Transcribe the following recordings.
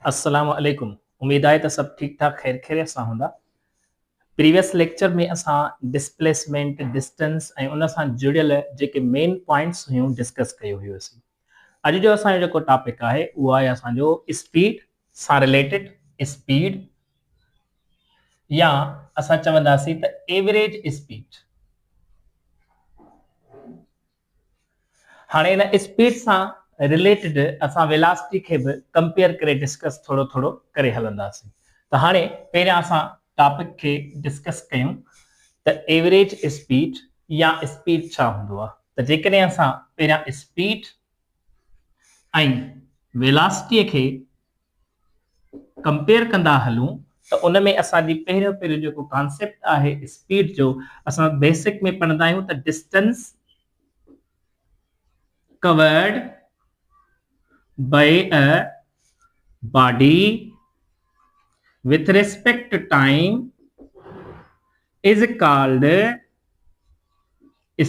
अस्सलाम वालेकुम। उम्मीद आहे त सभु ठीक ठाक ख़ैर ख़ैरियत सां हूंदा। प्रीवियस लेक्चर में असां डिस्प्लेसमेंट डिस्टेंस ऐं उन सां जुड़ियल जेके मेन पॉइंट्स हुयूं डिस्कस कयो हुयोसीं। अॼु जो असांजो जेको टॉपिक आहे उहो आहे असांजो स्पीड सां रिलेटेड स्पीड या असां चवंदासीं त एवरेज स्पीड। हाणे इन स्पीड सां रिलेटेड असां वेलासिटी खे बि कंपेयर करे डिस्कस थोरो थोरो करे हलंदासीं। त हाणे पहिरियां असां टॉपिक खे डिस्कस कयूं त एवरेज स्पीड या स्पीड छा हूंदो आहे। त जेकॾहिं असां पहिरियां स्पीड ऐं वेलासिटीअ खे कंपेयर कंदा हलूं त उन में असांजी पहिरियों जेको कॉन्सेप्ट आहे स्पीड जो, असां बेसिक में पढ़ंदा आहियूं त distance covered by a body with respect to time is called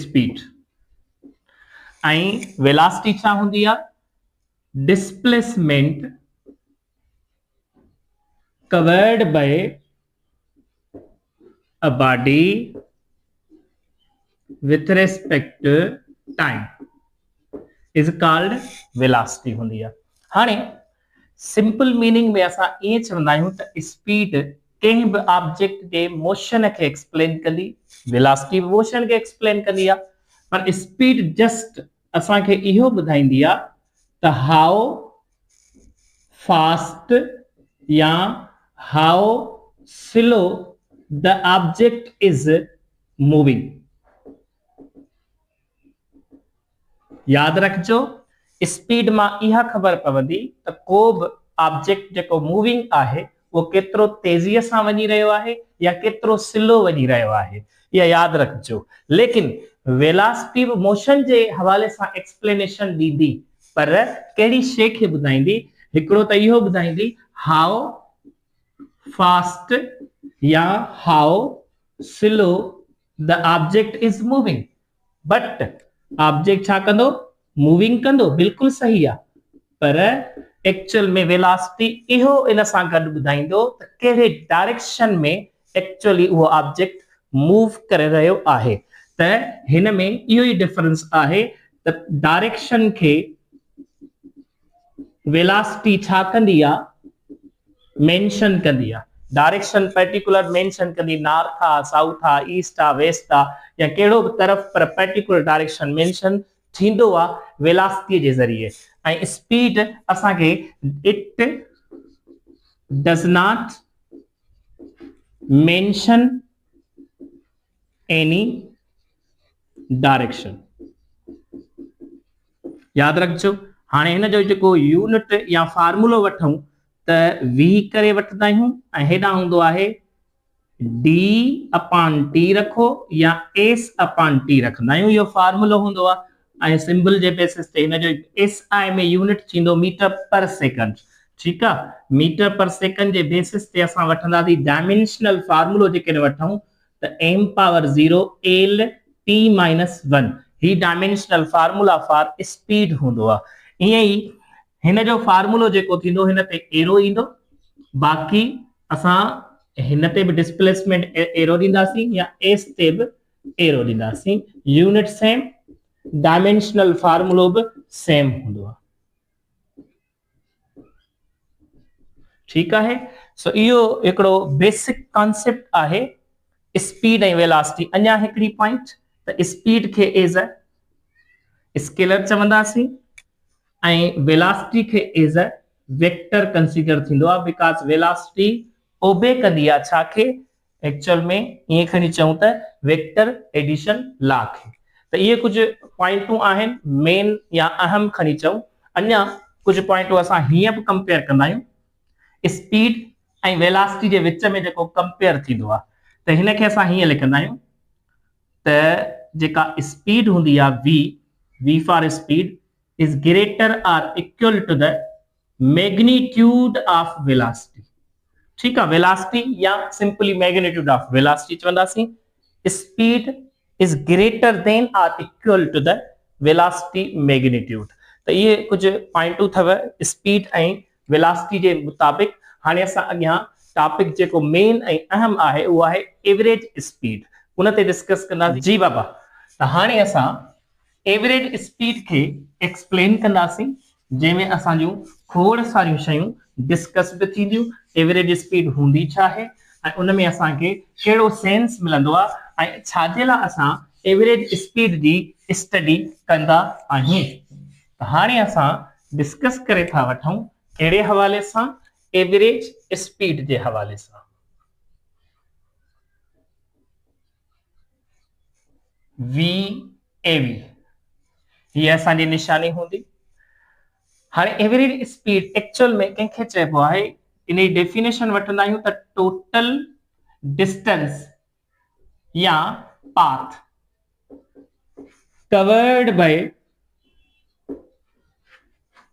speed. ऐं वेलासिटी छा हूंदी आहे? Displacement covered by a body with respect to time is called velocity हूंदी आहे। हाणे सिंपल मीनिंग में असां ईअं चवंदा आहियूं त स्पीड कंहिं बि ऑब्जेक्ट जे मोशन खे एक्सप्लेन कंदी, वेलासिटी मोशन खे एक्सप्लेन कंदी आहे, पर स्पीड जस्ट असांखे इहो ॿुधाईंदी आहे त हाउ फास्ट या how slow the object is moving. याद रखजो, स्पीड मां इहा ख़बर पवंदी त को बि ऑब्जेक्ट जेको मूविंग आहे वो केतिरो तेज़ीअ सां वञी रहियो आहे या केतिरो स्लो वञी रहियो आहे, इहा याद रखजो। लेकिन वेलासिटी मोशन जे हवाले सां एक्सप्लेनेशन ॾींदी, पर कहिड़ी शइ खे ॿुधाईंदी? हिकिड़ो त इहो ॿुधाईंदी हाउ फास्ट या how slow the object is moving. But object छा कंदो? मूविंग कंदो, बिल्कुल सही आहे, पर एक्चुअल में वेलासिटी इहो इन सां गॾु ॿुधाईंदो त कहिड़े डायरेक्शन में एक्चुअली उहो ऑब्जेक्ट मूव करे रहियो आहे। त हिन में इहो ई डिफरेंस आहे त डायरेक्शन खे वेलासिटी छा कंदी आहे? मेंशन कंदी आहे। डायरेक्शन पर्टिकुलर मेंशन कंदी, नॉर्थ आहे, साउथ आहे, ईस्ट आहे, वेस्ट आहे, या कहिड़ो बि तरफ़, पर पर्टिकुलर डायरेक्शन मेंशन थींदो आहे वेलासिटी जे ज़रिए। ऐं स्पीड असांखे it does not mention any direction. याद रखजो। हाणे हिन जो जेको यूनिट या फार्मूलो वठूं त v करे वठंदा आहियूं ऐं हेॾां हूंदो आहे d अपॉन t रखो या s अपॉन t रखंदा आहियूं, इहो फार्मूलो हूंदो आहे। ऐं सिंबल जे बेसिस ते हिन जो SI में यूनिट थींदो मीटर पर सेकंड। ठीकु आहे, मीटर पर सेकंड जे बेसिस ते असां वठंदासीं डायमेंशनल फार्मूलो जेकॾहिं वठूं त m power 0 l t minus 1, ही डायमेंशनल फार्मूला फॉर स्पीड हूंदो आहे। ईअं ई हिन जो फार्मूलो जेको थींदो हिन ते एरो ईंदो, बाक़ी असां हिन ते बि डिस्प्लेसमेंट एरो ॾींदासीं या एस ते बि एरो ॾींदासीं। यूनिट सेम, डायमेंशनल फार्मूलो बि सेम हूंदो आहे। ठीकु आहे, सो इहो हिकिड़ो बेसिक कॉन्सेप्ट आहे स्पीड ऐं वेलासिटी। अञा हिकिड़ी पॉइंट त स्पीड खे एज अ स्केलर चवंदासीं ऐं वेलासिटी खे एज अ वेक्टर कंसीडर थींदो आहे, बिकॉज वेलासिटी ओबे कंदी आहे छा खे? एक्चुअल में ईअं खणी चऊं त वेक्टर एडिशन लॉ खे। त इहे कुझु पॉइंटूं आहिनि मेन या अहम खणी चऊं। अञा कुझु पॉइंटूं असां हीअं बि कंपेयर कंदा आहियूं, स्पीड ऐं वेलासिटी जे विच में जेको कंपेयर थींदो आहे, त हिन खे असां हीअं लिखंदा आहियूं त जेका स्पीड हूंदी आहे v for speed is greater or equal to the magnitude of velocity। ठीक है, velocity या simply magnitude of velocity चवंदासीं। speed is greater than or equal to the velocity magnitude। तो ये कुछ पॉइंटू थव स्पीड ऐं वेलासिटी जे मुताबिक हाणे असां अॻियां टॉपिक जेको मेन ऐं अहम आहे उहो आहे एवरेज स्पीड, उन ते डिस्कस कंदासीं। जी बाबा, त हाणे असां एवरेज स्पीड खे एक्सप्लेन कंदासीं, जंहिंमें असां जूं खोड़ सारियूं शयूं डिस्कस बि थींदियूं। एवरेज स्पीड हूंदी छा आहे ऐं उन में असांखे कहिड़ो सेंस मिलंदो आहे ऐं छाजे लाइ असां एवरेज स्पीड जी स्टडी कंदा आहियूं। त हाणे असां डिस्कस करे था वठूं कहिड़े हवाले सां, एवरेज स्पीड जे हवाले सां। VAV हीअ असांजी निशानी हूंदी। हाणे एवरेज स्पीड एक्चुअल में कंहिंखे चइबो आहे, इन जी डेफिनेशन वठंदा आहियूं त टोटल डिस्टेंस या path covered by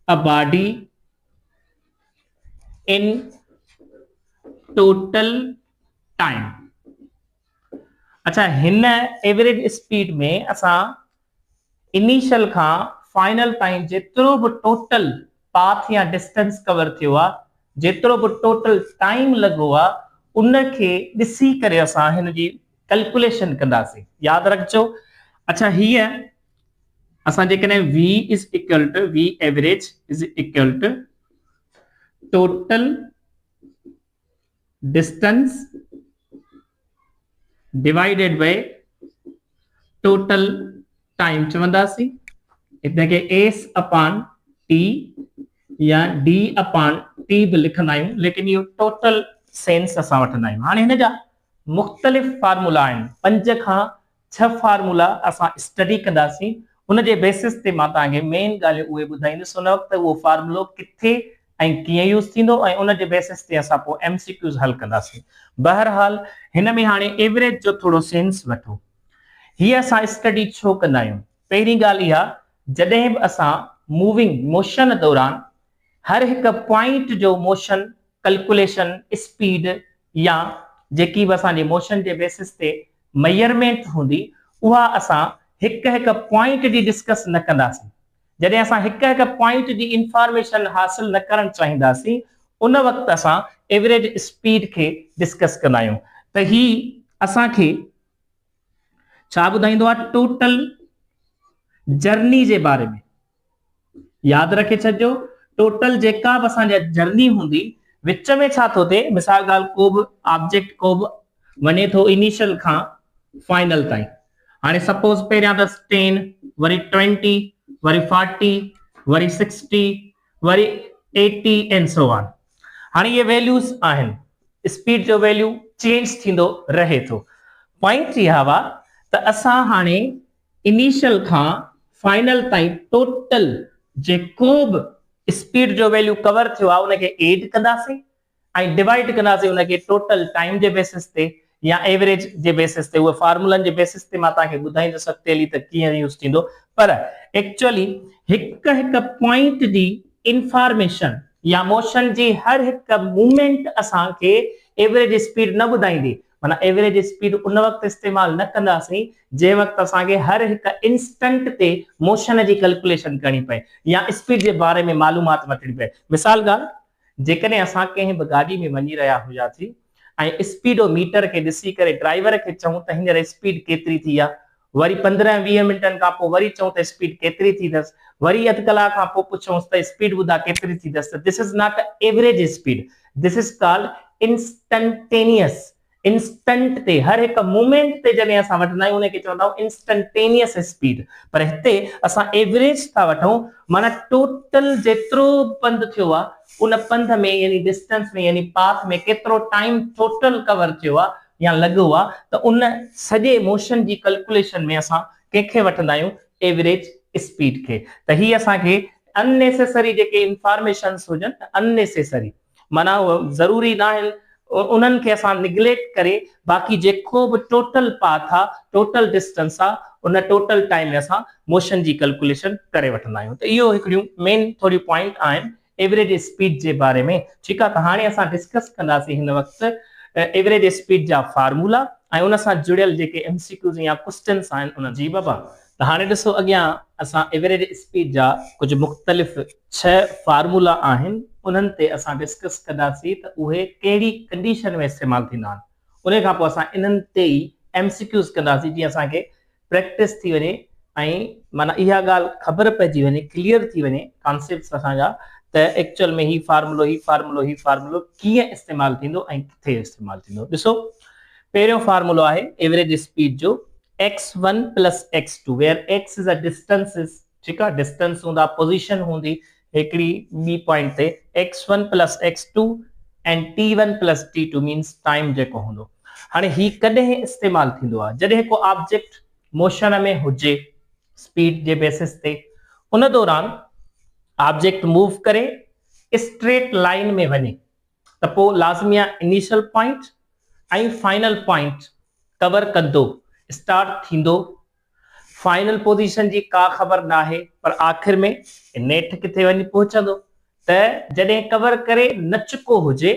a body in total time। अच्छा, हिन एवरेज स्पीड में असां इनिशियल खां फाइनल ताईं जेतिरो बि टोटल पाथ या डिस्टेंस कवर थियो आहे, जेतिरो बि टोटल टाइम लॻो आहे, उनखे ॾिसी करे असां हिन जी कैलकुलेशन कंदासीं। यादि रखिजो। अच्छा, हीअ असां जेकॾहिं V is equal to V average is equal to total distance divided by total time चवंदासीं। इनखे एस अपॉन टी या डी अपॉन टी भी लिखंदा आहियूं, लेकिन इहो टोटल सेंस असां वठंदा आहियूं। हाणे हिन जा मुख़्तलिफ़ फार्मूला आहिनि, 5 खां 6 फार्मूला असां स्टडी कंदासीं। उन जे बेसिस ते मां तव्हांखे मेन ॻाल्हियूं उहे ॿुधाईंदुसि। उन वक़्तु उहो फार्मूलो किथे ऐं कीअं यूज़ थींदो ऐं उन जे बेसिस ते असां पोइ MCQs हल कंदासीं। बहरहाल हिन में हाणे एवरेज जो थोरो सेंस वठो। हीअ असां स्टडी छो कंदा आहियूं? पहिरीं ॻाल्हि इहा, जॾहिं बि असां मूविंग मोशन दौरान हर हिकु पॉइंट जो मोशन कैलकुलेशन स्पीड या जेकी बि असांजी मोशन जे बेसिस ते मेजरमेंट हूंदी, उहा असां हिकु हिकु पॉइंट जी डिस्कस न कंदासीं। जॾहिं असां हिकु हिकु पॉइंट जी इंफॉर्मेशन हासिल न करणु चाहींदासीं, उन वक़्तु असां एवरेज स्पीड खे डिस्कस कंदा आहियूं। त ही असांखे छा ॿुधाईंदो आहे? टोटल जर्नी जे बारे में। यादि रखे छॾिजो, टोटल जेका बि असांजा जर्नी हूंदी, विच में छा थो थिए, मिसाल ॻाल्हि को बि ऑब्जेक्ट को बि वञे थो इनिशियल खां फाइनल ताईं। हाणे सपोज पहिरियां त 10, वरी 20, वरी 40, वरी 60, वरी 80 एंड सो ऑन। हाणे ये वैल्यूज आहिनि, स्पीड जो वैल्यू चेंज थींदो रहे थो। पॉइंट इहा हुआ त असां हाणे इनिशियल खां फाइनल ताईं टोटल जेको बि स्पीड जो वैल्यू कवर थियो आहे उनखे एड कंदासीं ऐं डिवाइड कंदासीं उनखे टोटल टाइम जे बेसिस ते या एवरेज जे बेसिस ते। उहे फार्मूलनि जे बेसिस ते मां तव्हांखे ॿुधाईंदुसि अॻिते त कीअं यूज़ थींदो। पर एक्चुअली हिकु हिकु पॉइंट जी इंफॉर्मेशन या मोशन जी हर हिकु मूवमेंट असांखे एवरेज स्पीड न ॿुधाईंदी। माना एवरेज स्पीड उन वक़्तु इस्तेमालु न कंदासीं जंहिं वक़्तु असांखे हर हिकु इंस्टेंट ते मोशन जी कैलकुलेशन करणी पए या स्पीड जे बारे में मालूमात वठणी पए। मिसाल ॻाल्हि, जेकॾहिं असां कंहिं बि गाॾी में वञी रहिया हुआसीं ऐं स्पीडोमीटर खे ॾिसी करे ड्राइवर खे चऊं त हींअर स्पीड केतिरी थी आहे, वरी 15-20 मिंटनि खां पोइ वरी चऊं त स्पीड केतिरी थी अथसि, वरी अधु कलाक खां पोइ पुछूंसि त स्पीड ॿुधा केतिरी थी अथसि, त this is not average speed, this is called instantaneous. Instant ते हर हिकु मूवमेंट ते जॾहिं असां वठंदा आहियूं उनखे चवंदा आहियूं इंस्टंटेनियस स्पीड। पर हिते असां एवरेज था वठूं, माना टोटल जेतिरो पंधु थियो आहे उन पंध में यानी डिस्टेंस में यानी पाथ में केतिरो टाइम टोटल कवर थियो आहे या लॻो आहे, त उन सॼे मोशन जी कैलकुलेशन में असां कंहिंखे वठंदा आहियूं? एवरेज स्पीड खे। त ही असांखे अननेसेसरी जेके इंफॉर्मेशंस हुजनि, अननेसेसरी माना ज़रूरी न आहिनि, उन्हनि खे असां निग्लेक्ट करे बाक़ी जेको बि टोटल पाथ आहे, टोटल डिस्टेंस आहे, उन टोटल टाइम में असां मोशन जी कैलकुलेशन करे वठंदा आहियूं। त इहो हिकिड़ियूं मेन थोरियूं पॉइंट आहिनि एवरेज स्पीड जे बारे में। ठीकु आहे, त हाणे असां डिस्कस कंदासीं हिन वक़्तु एवरेज स्पीड जा फार्मूला ऐं उन सां जुड़ियल जेके MCQs या क्वेश्चन्स आहिनि उन जी। बाबा, त हाणे ॾिसो अॻियां असां एवरेज स्पीड जा कुछ मुख़्तलिफ़ 6 फार्मूला आहिनि उन्हनि ते असां डिस्कस कंदासीं त उहे कहिड़ी कंडीशन में इस्तेमालु थींदा आहिनि। उन खां पोइ असां इन्हनि ते ई MCQs कंदासीं जीअं असांखे प्रैक्टिस थी वञे ऐं माना इहा ॻाल्हि ख़बर पइजी वञे, क्लियर थी वञे कॉन्सेप्ट्स असांजा त एक्चुअल में ही फार्मूलो कीअं इस्तेमालु थींदो ऐं किथे इस्तेमालु थींदो। ॾिसो पहिरियों फार्मूलो आहे एवरेज स्पीड जो x1 plus x2 where x is a distances, ठीक है, डिस्टेंस हूंदा, पोजीशन हूंदी हिकड़ी बी पॉइंट ते x1 plus x2 and t1 plus t2 means time जेको हूंदो। हाणे ही कॾहिं इस्तेमालु थींदो आहे जॾहिं को ऑब्जेक्ट मोशन में हुजे स्पीड जे बेसिस ते, उन दौरान ऑब्जेक्ट मूव करे स्ट्रेट लाइन में वञे त पोइ लाज़मी आहे इनिशियल पॉइंट ऐं फाइनल पॉइंट कवर कंदो, स्टार्ट थींदो। फाइनल पोजीशन जी का ख़बर ना है पर आखिर में नेठ किथे वञी पहुचंदो। त जॾहिं कवर करे न चुको हुजे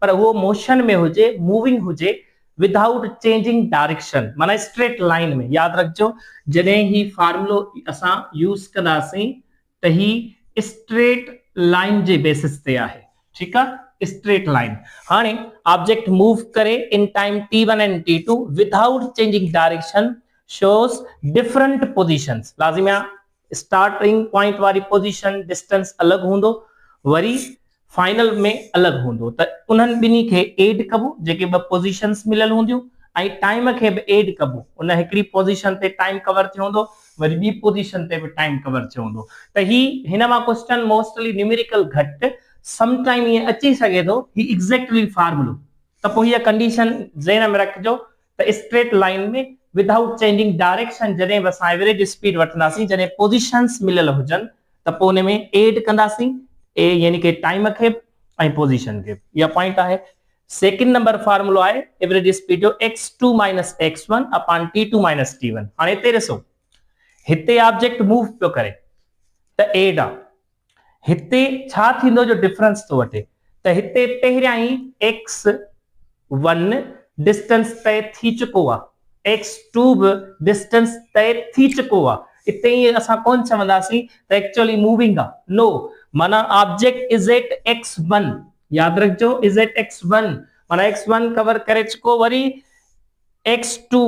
पर वो मोशन में हुजे, मूविंग हुजे विदाउट चेंजिंग डायरेक्शन माना स्ट्रेट लाइन में। याद रखजो जॾहिं ही फार्मूलो असां यूज कंदासीं त ही स्ट्रेट लाइन जे बेसिस ते आहे, ठीक है, स्ट्रेट लाइन। हाणे ऑब्जेक्ट मूव करे in time t1 and t2 without changing direction shows different positions। लाज़िमी आहे स्टार्टिंग पॉइंट वारी पोजीशन डिस्टेंस अलग हूंदो, वरी फाइनल में अलग हूंदो। त उन्हनि ॿिन्ही खे एड कबो जेके ॿ पोजीशंस मिलियल हूंदियूं ऐं टाइम खे बि एड कबो। उन हिकड़ी पोजीशन ते टाइम कवर थियो हूंदो, वरी ॿी पोजीशन ते बि टाइम कवर थियो हूंदो। त ही हिन मां क्वेश्चन मोस्टली न्यूमेरिकल घटि सम टाइम ईअं अची सघे थो ही एग्जैक्टली फार्मूलो। त पोइ हीअ कंडीशन ज़हन में रखजो त स्ट्रेट लाइन में विदाउट चेंजिंग डायरेक्शन जॾहिं बि असां एवरेज स्पीड वठंदासीं जॾहिं पोजीशंस मिलियल हुजनि त पोइ उन में एड कंदासीं ए यानी कि टाइम खे ऐं पोजीशन खे। इहा पॉइंट आहे। सेकंड नंबर फार्मूलो आहे एवरेज स्पीड जो x2 minus x1 upon t2 minus t1। हाणे हिते ॾिसो हिते ऑब्जेक्ट मूव पियो करे त एड आहे, हिते छा थींदो जो डिफरेंस थो वठे त हिते पहिरियां ई x1 डिस्टेंस तय थी चुको आहे, x2 बि डिस्टेंस तय थी चुको आहे। इते ही असां कोन चवंदासीं त एक्चुअली मूविंग आहे, नो माना ऑब्जेक्ट इज एट x1। याद रखजो इज एट x1 माना x1 कवर करे चुको, वरी x2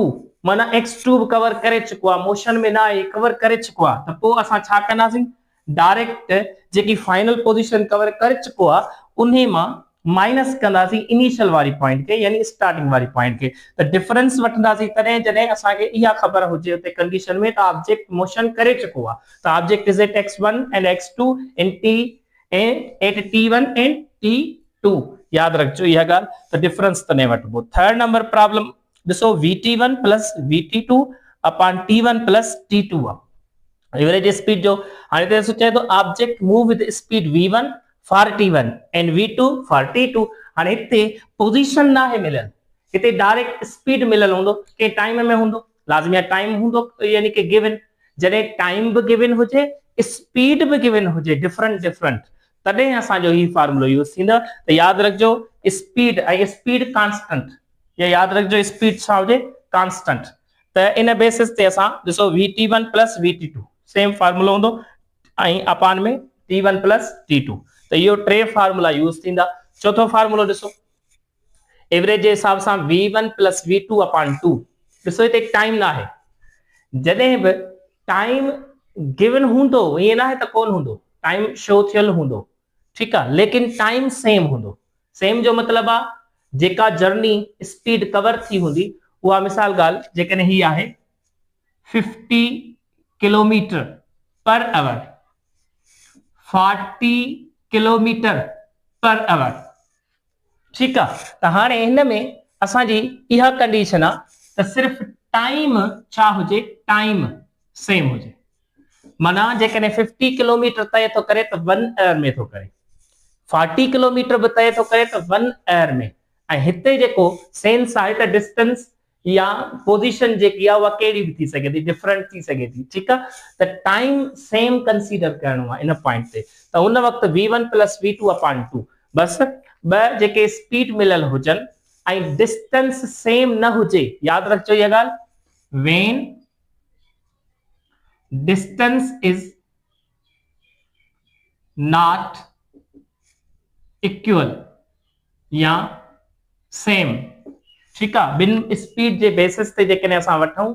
माना x2 बि कवर करे चुको आहे, मोशन में ना आहे कवर करे चुको आहे। त पोइ असां छा कंदासीं डायरेक्ट जेकी फाइनल पोजीशन कवर करे चुको आहे उन्हे मां माइनस कंदासीं इनिशियल वारी पॉइंट के यानी स्टार्टिंग वारी पॉइंट के। त डिफरेंस वठंदासीं तॾहिं जॾहिं असांखे इहा ख़बर हुजे उते कंडीशन में त ऑब्जेक्ट मोशन करे चुको आहे। त object is eight x1 and x2 इन t eight t1 and t2। याद रखजो इहा ॻाल्हि, त डिफरेंस त न वठबो। थर्ड नंबर प्रॉब्लम ॾिसो vt1 plus vt2 upon t1 plus t2 आहे एवरेज स्पीड जो। हाणे त सोचे तो object move with speed v1 for t1 and v2 for t2। हाणे हिते पोजीशन ना है मिलियल, हिते डायरेक्ट स्पीड मिलियल हूंदो, के टाइम में हूंदो, लाज़मी आहे टाइम हूंदो यानी कि गिवन। जॾहिं टाइम बि गिवन हुजे स्पीड बि गिवन हुजे डिफरेंट डिफरेंट तॾहिं असांजो ही फार्मूलो यूज थींदो। त याद रखजो स्पीड ऐं स्पीड कांस्टेंट, या याद रखजो स्पीड छा हुजे कांस्टेंट। त इन बेसिस ते असां ॾिसो vt1 प्लस vt2 सेम फार्मूलो हूंदो ऐं अपान में t1 प्लस t2। त इहो टे फार्मूला यूज थींदा। चौथो फार्मूलो ॾिसो एवरेज जे हिसाब सां v1 प्लस v2 अपॉन 2। ॾिसो हिते टाइम ना आहे, जॾहिं बि टाइम गिवन हूंदो ईअं ना आहे त कोन हूंदो, टाइम शो थियल हूंदो, ठीक आहे, लेकिन टाइम सेम हूंदो। सेम जो मतलब आहे जेका जर्नी स्पीड कवर थी हूंदी उहा मिसाल ॻाल्हि जेकॾहिं ही आहे 50 kilometre per our, 40 kilometre per our, ठीक है। त हाणे हिन में असांजी इहा कंडीशन आहे त सिर्फ टाइम छा हुजे टाइम सेम हुजे, माना जेकॾहिं 50 किलोमीटर तय थो करे त 1 आवर में थो करे, 40 किलोमीटर बि तय थो करे त 1 आवर में। ऐं हिते जेको सेंस आहे त डिस्टेंस या पोजीशन जेकी आहे उहा कहिड़ी बि थी सघे थी, डिफरेंट थी सघे थी, ठीक आहे। त टाइम सेम कंसीडर करणो आहे इन पॉइंट ते। त उन वक़्तु v1 प्लस v2 अपॉन 2 बस ॿ जेके स्पीड मिलियल हुजनि ऐं डिस्टेंस सेम न हुजे। याद रखजो इहा ॻाल्हि, वेन distance is not equal या सेम। ठीक है, बिन स्पीड जे बेसिस ते जेकॾहिं असां वठूं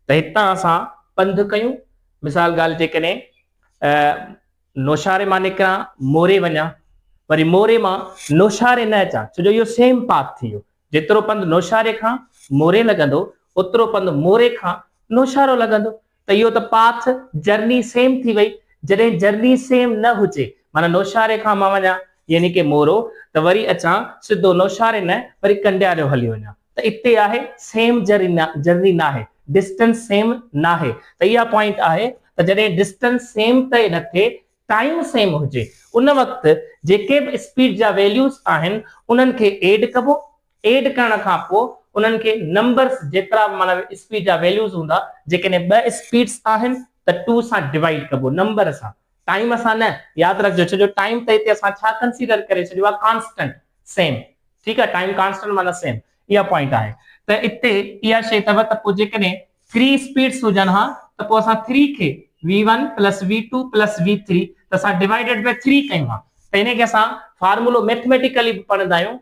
त हितां असां पंधु कयूं, मिसाल ॻाल्हि जेकॾहिं नौशारे मां निकिरां मोरे वञा, वरी मोरे मां नौशारे न अचां, छो जो इहो सेम पाथ थी वियो। जेतिरो पंधु नौशारे खां मोरे लॻंदो ओतिरो पंधु मोरे खां नौशारो लॻंदो, त इहो त पाथ जर्नी सेम थी वई। जॾहिं जर्नी सेम न हुजे, माना नौशारे खां मां वञा यानी कि मोरो, त वरी अचां सिधो नौशारे न वरी कंडियारो हली वञा, त इते आहे सेम जर्नी न आहे, डिस्टेंस सेम न आहे। त इहा पॉइंट आहे त जॾहिं डिस्टेंस सेम तय न थिए, टाइम सेम हुजे, उन वक़्तु जेके बि स्पीड जा वैल्यूज़ आहिनि उन्हनि खे एड कबो। एड करण खां पोइ उन्हनि खे नंबर्स जेतिरा माना स्पीड जा वैल्यूज़ हूंदा, जेकॾहिं ॿ स्पीड्स आहिनि त 2 सां डिवाइड कबो, नंबर सां, टाइम सां न। यादि रखिजो, छो जो टाइम त हिते असां छा कंसीडर करे छॾियो आहे, कांस्टेंट, सेम। ठीकु आहे, टाइम कांस्टेंट माना सेम, इहा पॉइंट आहे। त इते इहा शइ अथव, त पोइ जेकॾहिं 3 स्पीड्स हुजनि हा, त पोइ असां 3 खे v1 plus v2 plus v3 त असां डिवाइडेड बाय 3 कयूं हा। त इन खे असां फार्मूलो मैथमेटिकली बि पढ़ंदा आहियूं,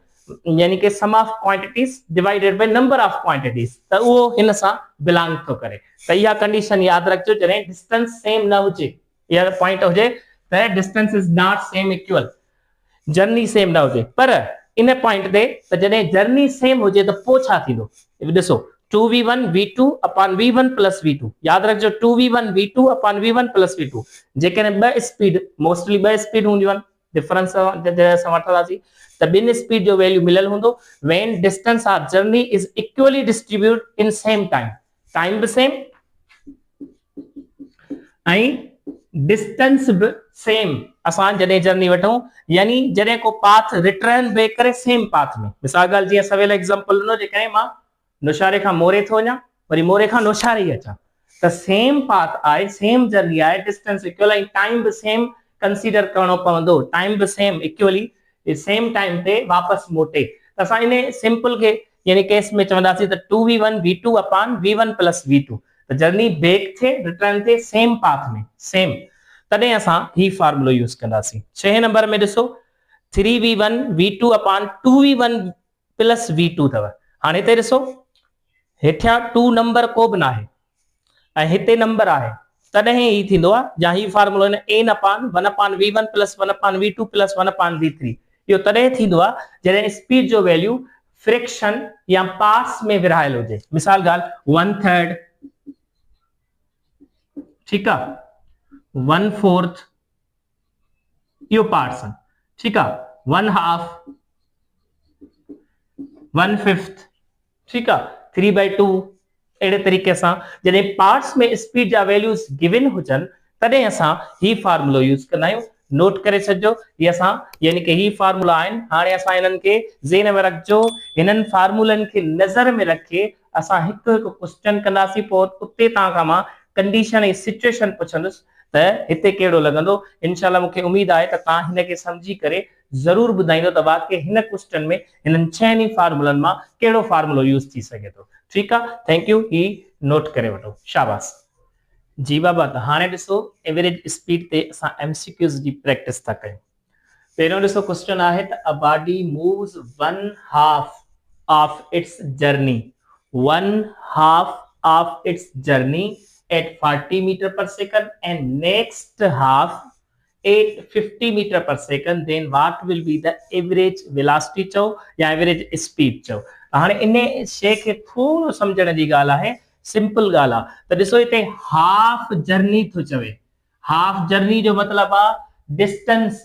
यानी कि sum of quantities divided by number of quantities, त उहो हिन सां बिलोंग थो करे। त इहा कंडीशन यादि रखिजो, जॾहिं डिस्टेंस सेम न हुजे, इहा पॉइंट हुजे त distance is not same equal, journey same न हुजे। पर इन पॉइंट ते त जॾहिं जर्नी सेम हुजे त पोइ छा थींदो, ॾिसो 2v1 v2 upon v1 plus v2, यादि रखिजो 2v1 v2 upon v1 plus v2। जेकॾहिं ॿ स्पीड, मोस्टली ॿ स्पीड हूंदियूं आहिनि, डिफरेंस असां वठंदासीं त ॿिनि स्पीड जो वैल्यू मिलियल हूंदो। When distance of journey is equally distribute in same time, time बि सेम ऐं डिस्टेंस बि सेम। असां जॾहिं जर्नी वठूं, यानी जॾहिं को पाथ रिटर्न बैक करे सेम पाथ में, मिसाल ॻाल्हि जीअं सवेल एग्जांपल ॾिनो, जेकॾहिं मां नौशारे खां मोरे थो वञा, वरी मोरे खां नौशारे ई अचां, त सेम पाथ आहे, सेम जर्नी आहे, डिस्टेंस इक्वल ऐं टाइम बि सेम कंसीडर करणो पवंदो, टाइम बि सेम इक्वली सेम टाइम ते वापसि मोटे। त असां इन सिंपल खे यानी केस में चवंदासीं त 2v1 v2 upon v1 plus v2, त जर्नी बैक थे रिटर्न थे सेम पाथ में, सेम, तॾहिं असां ही फार्मूलो यूज कंदासीं। 6 नंबर में ॾिसो 3v1 v2 upon 2v1 plus v2 अथव। हाणे हिते ॾिसो हेठियां 2 नंबर को बि न आहे ऐं हिते नंबर आहे, तॾहिं ही थींदो आहे, या ही फार्मूलो n upon 1 upon v1 plus 1 upon v2 plus 1 upon v3। इहो तॾहिं थींदो आहे जॾहिं स्पीड जो वैल्यू फ्रिक्शन या पास में विरहायल हुजे। मिसाल ॻाल्हि 1/3, ठीकु आहे, 1/4 इहो पार्ट्स आहिनि, ठीकु आहे, 1/2, 1/5, ठीकु आहे, 3/2। अहिड़े तरीक़े सां जॾहिं पार्ट्स में स्पीड जा वैल्यूज़ गिवन हुजनि, तॾहिं असां ही फार्मूलो यूज कंदा आहियूं। नोट करे छॾिजो, ये असां यानी कि ही फार्मूला आहिनि। हाणे असां इन्हनि खे ज़हन में रखिजो, हिननि फार्मूलनि खे नज़र में रखे असां हिकु हिकु क्वेश्चन कंदासीं, पोइ उते तव्हां खां मां कंडीशन ऐं सिचुएशन पुछंदुसि त हिते कहिड़ो लॻंदो। इंशाल्लाह मूंखे उमेद आहे त तव्हां हिनखे सम्झी करे ज़रूर ॿुधाईंदो त वाकई हिन क्वेश्चन में हिननि 6 फार्मूलनि मां कहिड़ो फार्मूलो यूज थी सघे थो। ठीकु आहे, थैंक यू, ही नोट करे वठो, शाबाश। जी बाबा, त हाणे ॾिसो एवरेज स्पीड ते असां एमसीक्यूज़ जी प्रैक्टिस था कयूं। पहिरियों ॾिसो क्वेश्चन आहे त a body moves 1/2 of its journey, 1/2 of its journey at 40 meter per second and next half at 50 meter per second, then what will be the average velocity चओ या average speed चओ। हाणे इन शइ खे थोरो सम्झण जी ॻाल्हि आहे, सिंपल ॻाल्हि आहे। त ॾिसो हिते हाफ जर्नी थो चवे, हाफ जर्नी जो मतिलबु आहे डिस्टेंस,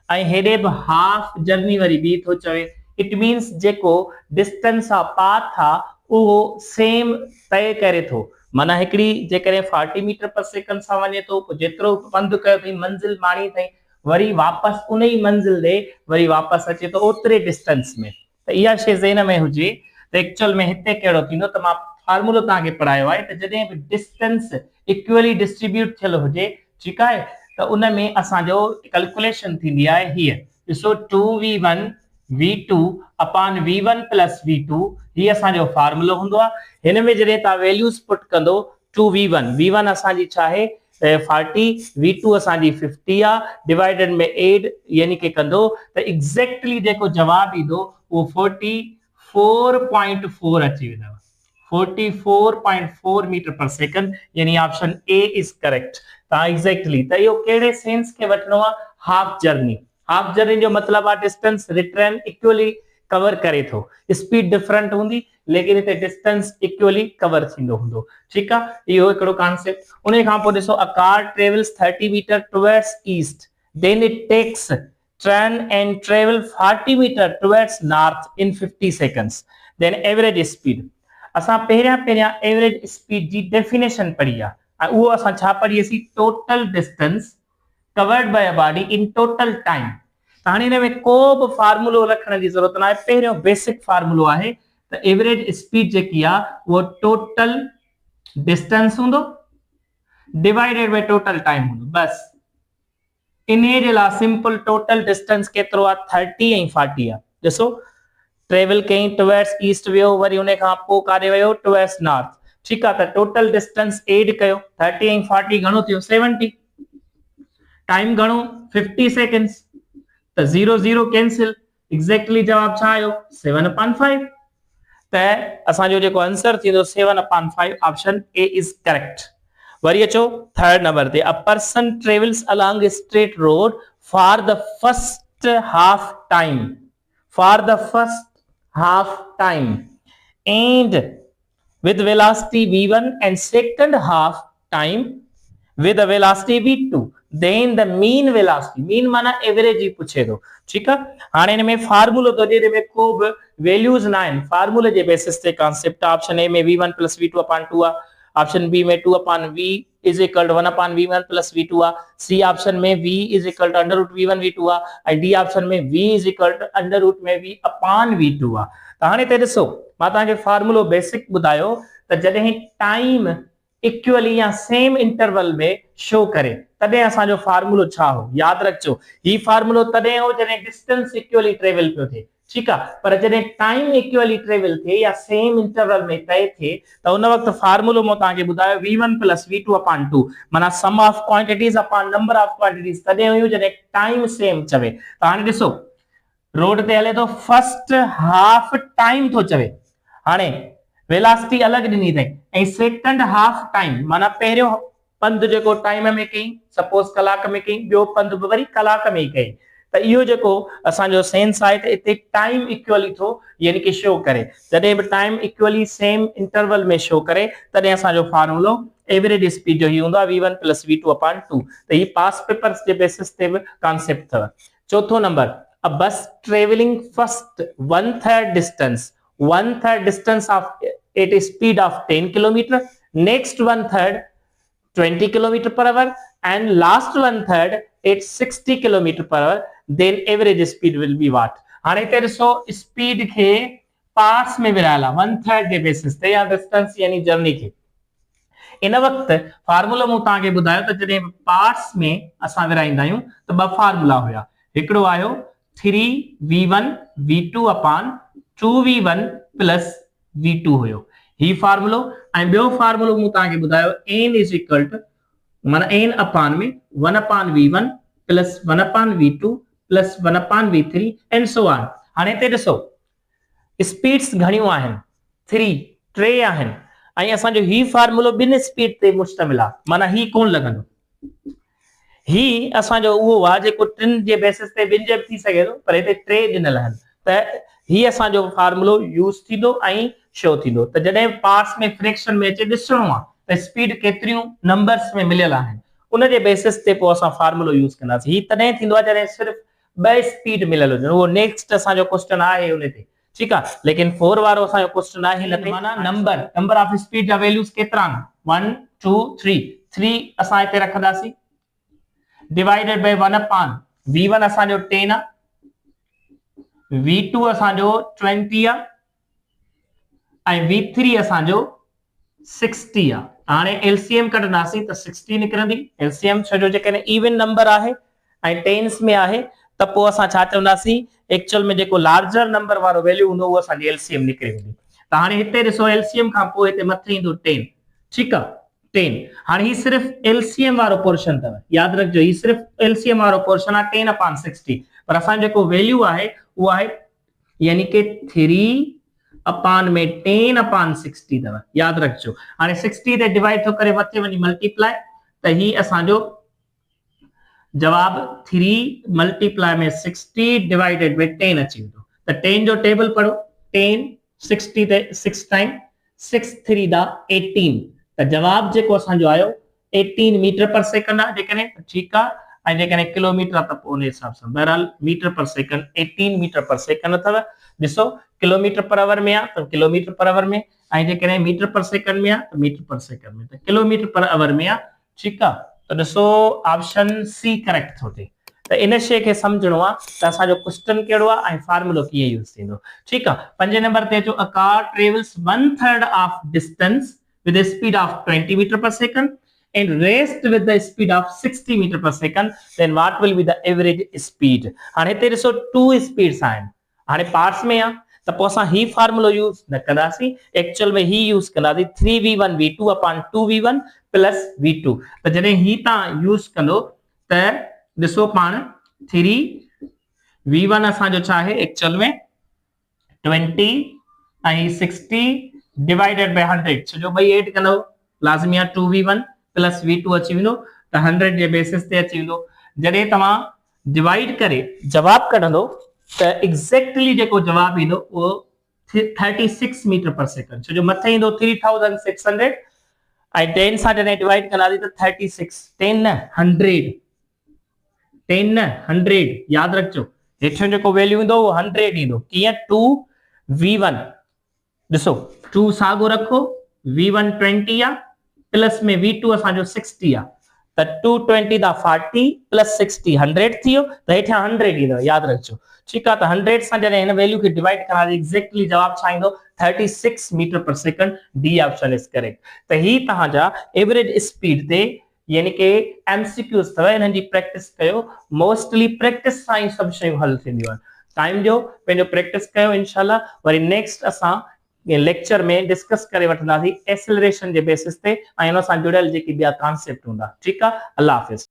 ऐं हेॾे बि हाफ जर्नी वरी ॿी थो चवे। इट मीन्स जेको डिस्टेंस आहे, पाथ आहे, उहो सेम तय करे थो। माना हिकिड़ी जेकॾहिं 40 मीटर पर सेकंड सां वञे थो, पोइ जेतिरो पंधु कयो अथई, मंज़िल माणी अथई, वरी वापसि उन ई मंज़िल ॾे वरी वापसि अचे थो ओतिरे डिस्टेंस में। त इहा शइ ज़हन में हुजे त एक्चुअल में हिते कहिड़ो थींदो, त मां फार्मूलो तव्हांखे पढ़ायो आहे त जॾहिं बि डिस्टेंस इक्वली डिस्ट्रीब्यूट थियल हुजे, ठीकु आहे, त उन में असांजो कैलकुलेशन थींदी आहे हीअ। ॾिसो 2v1 v2 upon v1 plus v2, ही असांजो फार्मूलो हूंदो आहे। हिन में जॾहिं तव्हां वैल्यूज़ पुट कंदो 2v1, v1 असांजी छा आहे, 40, V2 असांजी 50 आ डिवाइडेड में 8 यानी कि कंदो त एग्जैक्टली जेको जवाब ईंदो वो 44.4 अची वेंदव 44.4 मीटर पर सेकंड यानी ऑप्शन ए इज करेक्ट ता एग्जैक्टली त यो केड़े सेंस के वठनो आ हाफ जर्नी जो मतलब आ डिस्टेंस रिटर्न इक्वली कवर करे थो स्पीड डिफरेंट हुंदी लेकिन इते डिस्टेंस इक्वली कवर थिंदो हुंदो ठीक आ इहो एकड़ो कांसेप्ट उन खां पो ॾिसो a car travels 30 metres towards east then it takes turn and travel 40 meter towards north in 50 seconds then average speed असां पहिरियां एवरेज स्पीड जी डेफिनेशन पढ़ी आहे उहो असां छा पढ़ी असीं total distance covered by a body in total time हाणे हिन में को बि फार्मूलो रखण जी ज़रूरत न आहे पहिरियों बेसिक फार्मूलो आहे त एवरेज स्पीड जेकी आहे उहो टोटल डिस्टेंस हूंदो डिवाइडेड बाय टोटल टाइम हूंदो बस इन्हे जे लाइ सिंपल टोटल डिस्टेंस केतिरो आहे 30 ऐं 40 आहे ॾिसो ट्रेवल कई टुवर्ड्स ईस्ट वियो वरी उन खां पोइ काॾे वियो टुवर्ड्स नॉर्थ ठीकु आहे त टोटल डिस्टेंस एड कयो 30 ऐं 40 घणो थियो 70 टाइम घणो 50 सेकंड्स त 0 0 कैंसिल एग्जैक्टली जवाब छा आयो 7/5 त असांजो जेको आंसर थींदो 7/5 ऑप्शन ए इज करेक्ट वरी अचो थर्ड नंबर ते a person travels along a straight road for the first half time and with velocity v1 and second half time with a velocity v2 then the mean माना average ही पूछे थो ठीक है हाणे इन में फार्मूलो तो जे में को भी वैल्यूज ना आहिनि फार्मूले जे बेसिस ते कांसेप्ट ऑप्शन ए में v1 + v2/2 आ ऑप्शन बी में 2/v is equal to 1/v1 + v2 आ सी ऑप्शन में v is equal to √v1 v2 आ ऐं डी ऑप्शन में v is equal to √v/v2 आ त हाणे ते ॾिसो मां तव्हांखे फार्मूलो बेसिक ॿुधायो त जॾहिं टाइम इक्वली या सेम इंटरवल में शो करे तॾहिं असांजो फार्मूलो छा हो यादि रखिजो ही फार्मूलो तॾहिं हो जॾहिं डिस्टेंस इक्वली ट्रेवल पियो थिए ठीक है पर जॾहिं टाइम इक्वली ट्रेवल थे या सेम इंटरवल में तय थे तो उन वक्त फार्मूलो मो ताके बुधायो v1 + v2/2 माना sum of quantities upon number of quantities तदे हुयो जॾहिं टाइम सेम चवे त हाणे ॾिसो रोड ते हले तो फर्स्ट हाफ टाइम तो चवे हाणे वेलोसिटी अलग ॾिनी अथई ऐं सेकंड हाफ टाइम माना पहिरियों पंध जेको टाइम में कई सपोज कलाक में कई ॿियो पंध वरी कलाक में ही कई त इहो जेको असांजो सेंस आहे त इते टाइम इक्वली थो यानी कि शो करे जॾहिं बि टाइम इक्वली सेम इंटरवल में शो करे तॾहिं असांजो फार्मूलो एवरेज स्पीड जो ही हूंदो आहे v1 + v2/2 त ही पास पेपर्स जे बेसिस ते बि कांसेप्ट अथव चौथो number a bus travelling first 1/3 distance of at a speed of 10 kilometres next 1/3 20 kilometres per hour and last 1/3 at 60 km per hour then average speed will be what हाणे ते ॾिसो speed खे पास में विरायला 1/3 जे basis ते या distance यानी journey खे इन वक्त फार्मूलो मूं तव्हांखे ॿुधायो त जॾहिं पास में असां विराईंदा आहियूं त ॿ फार्मूला हुया हिकिड़ो आयो 3v1 v2/2v1 + v2 हुयो ही फार्मूलो ऐं ॿियो फार्मूलो मूं तव्हांखे ॿुधायो n = माना n अपॉन में 1/v1 + 1/v2 + 1/v3 and so on हाणे ते ॾिसो स्पीड्स घणियूं आहिनि 3 आहिनि ऐं असांजो ही फार्मूलो ॿिनि स्पीड ते मुश्तमिल आहे माना ही कोन लॻंदो ही असांजो उहो आहे जेको 3 जे बेसिस ते ॿिनि जे बि थी सघे थो पर हिते 3 ॾिनल आहिनि त ही असांजो फार्मूलो यूज़ थींदो ऐं शो थींदो त जॾहिं पास में फ्रैक्शन में अचे ॾिसणो आहे त स्पीड केतिरियूं नंबर्स में मिलियल आहिनि उन जे बेसिस ते पोइ असां फार्मूलो यूज़ कंदासीं ही तॾहिं थींदो आहे जॾहिं सिर्फ़ 2 स्पीड मिलियल हुजनि उहो नेक्स्ट असांजो क्वेश्चन आहे उन ते ठीकु आहे लेकिन 4 वारो असांजो क्वेश्चन आहे न माना नंबर ऑफ स्पीड जा वैल्यूज केतिरा आहिनि 1 2 3 असां हिते रखंदासीं डिवाइडेड बाय 1/v1 असांजो 10 आहे v2 असांजो 20 आहे ऐं v3 असांजो 60 आहे हाणे एलसीएम कढंदासीं त 60 निकरंदी एलसीएम छो जो जेकॾहिं इवन नंबर आहे ऐं टेंस में आहे त पोइ असां छा चवंदासीं एक्चुअल में जेको लार्जर नंबर वारो वैल्यू हूंदो उहो असांजी एलसीएम निकिरी वेंदी त हाणे हिते ॾिसो एलसीएम खां पोइ हिते मथे ईंदो 10 ठीकु आहे 10 हाँ ही सिर्फ एलसीएम वारो पोर्शन तव याद रखजो ही सिर्फ एलसीएम वारो पोर्शन आ 10/60 पर असा जो वैल्यू है वो है यानी कि 3 में 10/60 तव याद रखजो हाँ 60 ते डिवाइड तो करे वथे वनी मल्टीप्लाई त ही असांजो जवाब 3 मल्टीप्लाई में 60 डिवाइडेड बाय 10 अची वेंदो त 10 जो टेबल पढ़ो 10 60 ते 6 टाइम 6 3 दा 18 त जवाब जेको असांजो आयो 18 मीटर पर सेकंड आ जेकने ठीक आ ऐं जेकने किलोमीटर त उन हिसाब से बहरहाल मीटर पर सेकंड 18 मीटर पर सेकंड अथव ॾिसो किलोमीटर पर आवर में आ तो किलोमीटर पर आवर में ऐं जेकने मीटर पर सेकंड में आ तो मीटर पर सेकंड में त किलोमीटर पर आवर में आ ठीक आ तो ॾिसो ऑप्शन सी करेक्ट थो थिए त इन शइ खे समझणो आ त असांजो क्वेश्चन कहिड़ो आ ऐं फार्मूलो कीअं यूज़ थींदो ठीक आ 5 नंबर ते अचो अ car travels 1/3 of distance with a speed of 20 meter per second and raced with the speed of 60 meter per second, then what will be the average speed? हाणे हिते ॾिसो 2 स्पीड्स आहिनि हाणे पार्ट्स में आ त पोइ असां ही फार्मूलो यूज़ न कंदासीं एक्चुअल में ही यूज़ कंदासीं 3v1 v2 upon 2v1 plus v2 त जॾहिं ही तव्हां यूज़ कंदो त ॾिसो पाण 3v1 असांजो छा आहे एक्चुअल में 20 ऐं 60 डिवाइडेड बाय 100 सो जो भाई ऐड कंदो लाज़मी आहे 2v1 प्लस v2 अची वेंदो त 100 जे बेसिस ते अची वेंदो जॾहिं तव्हां डिवाइड करे जवाब कढंदो त एग्जैक्टली जेको जवाब ईंदो वो 36 मीटर पर सेकंड सो जो मथे ईंदो 3600 ऐं 10 सां जॾहिं डिवाइड कंदासीं त 36 10 न 100 याद रखजो हेठियों जेको वैल्यू ईंदो वो 100 ईंदो कीअं 2v1 ॾिसो 2 सागो रखो v1 20 आ प्लस में v2 असांजो 60 आ त 220 दा 40 प्लस 60 100 थियो त हेठियां 100 ईंदो याद रखजो ठीक आ त 100 सां जॾहिं हिन वैल्यू खे डिवाइड करा एक्जेक्टली जवाब छा ईंदो 36 मीटर पर second D option is correct त ही तहां जा एवरेज स्पीड ते यानी कि एमसीक्यूज अथव इन्हनि जी प्रैक्टिस कयो मोस्टली प्रैक्टिस सां ई सभु शयूं हल थींदियूं आहिनि टाइम जो पंहिंजो प्रैक्टिस कयो इंशाल्लाह वरी नेक्स्ट असां लेक्चर में डिस्कस करे वठंदासीं एक्सेलरेशन जे बेसिस ते ऐं हुन सां जुड़ियल जेकी ॿिया कॉन्सेप्ट हूंदा ठीकु आहे अल्लाह हाफ़िज़।